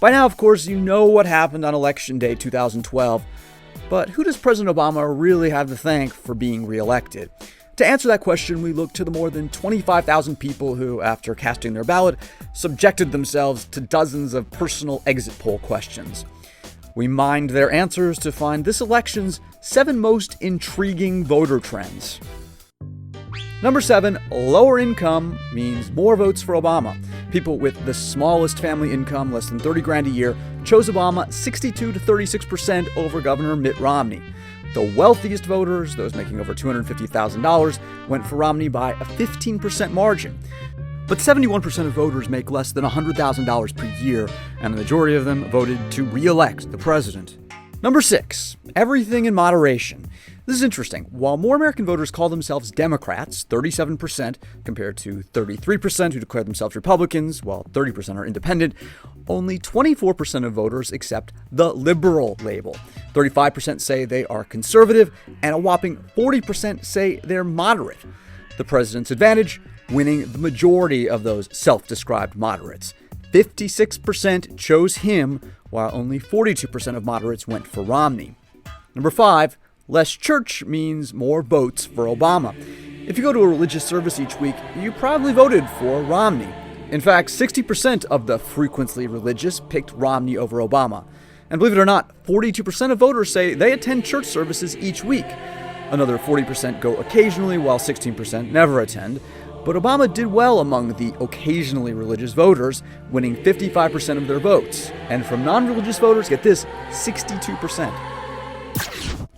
By now, of course, you know what happened on Election Day 2012, but who does President Obama really have to thank for being reelected? To answer that question, we look to the more than 25,000 people who, after casting their ballot, subjected themselves to dozens of personal exit poll questions. We mined their answers to find this election's 7 most intriguing voter trends. Number 7, lower income means more votes for Obama. People with the smallest family income, less than $30,000 a year, chose Obama 62 to 36% over Governor Mitt Romney. The wealthiest voters, those making over $250,000, went for Romney by a 15% margin. But 71% of voters make less than $100,000 per year, and the majority of them voted to re-elect the president. Number 6, everything in moderation. This is interesting. While more American voters call themselves Democrats, 37% compared to 33% who declare themselves Republicans, while 30% are independent, only 24% of voters accept the liberal label. 35% say they are conservative, and a whopping 40% say they're moderate. The president's advantage? Winning the majority of those self-described moderates. 56% chose him, while only 42% of moderates went for Romney. Number 5, less church means more votes for Obama. If you go to a religious service each week, you probably voted for Romney. In fact, 60% of the frequently religious picked Romney over Obama. And believe it or not, 42% of voters say they attend church services each week. Another 40% go occasionally, while 16% never attend. But Obama did well among the occasionally religious voters, winning 55% of their votes. And from non-religious voters, get this, 62%.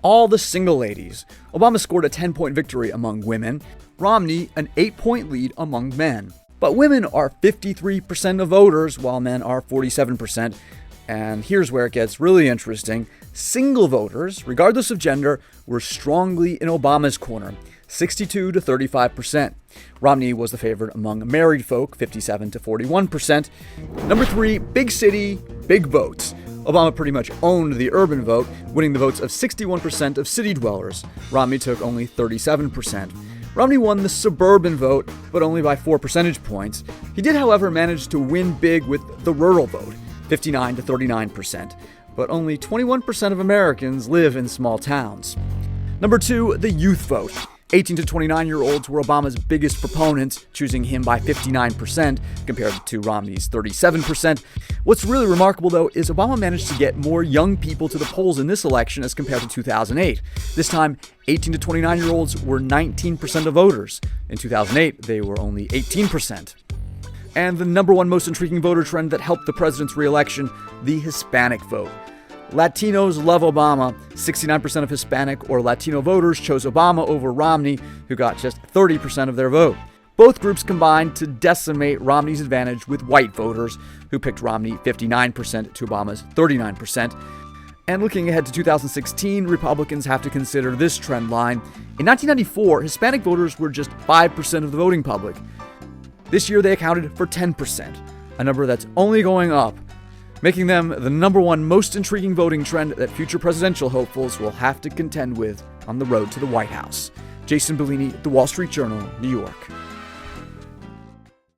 All the single ladies. Obama scored a 10-point victory among women. Romney, an 8-point lead among men. But women are 53% of voters, while men are 47%. And here's where it gets really interesting. Single voters, regardless of gender, were strongly in Obama's corner, 62 to 35%. Romney was the favorite among married folk, 57 to 41%. Number 3, big city, big votes. Obama pretty much owned the urban vote, winning the votes of 61% of city dwellers. Romney took only 37%. Romney won the suburban vote, but only by 4 percentage points. He did, however, manage to win big with the rural vote, 59 to 39%. But only 21% of Americans live in small towns. Number 2, the youth vote. 18 to 29-year-olds were Obama's biggest proponents, choosing him by 59% compared to Romney's 37%. What's really remarkable, though, is Obama managed to get more young people to the polls in this election as compared to 2008. This time, 18 to 29-year-olds were 19% of voters. In 2008, they were only 18%. And the number 1 most intriguing voter trend that helped the president's re-election, the Hispanic vote. Latinos love Obama. 69% of Hispanic or Latino voters chose Obama over Romney, who got just 30% of their vote. Both groups combined to decimate Romney's advantage with white voters, who picked Romney 59% to Obama's 39%. And looking ahead to 2016, Republicans have to consider this trend line. In 1994, Hispanic voters were just 5% of the voting public. This year, they accounted for 10%, a number that's only going up, making them the number 1 most intriguing voting trend that future presidential hopefuls will have to contend with on the road to the White House. Jason Bellini, The Wall Street Journal, New York.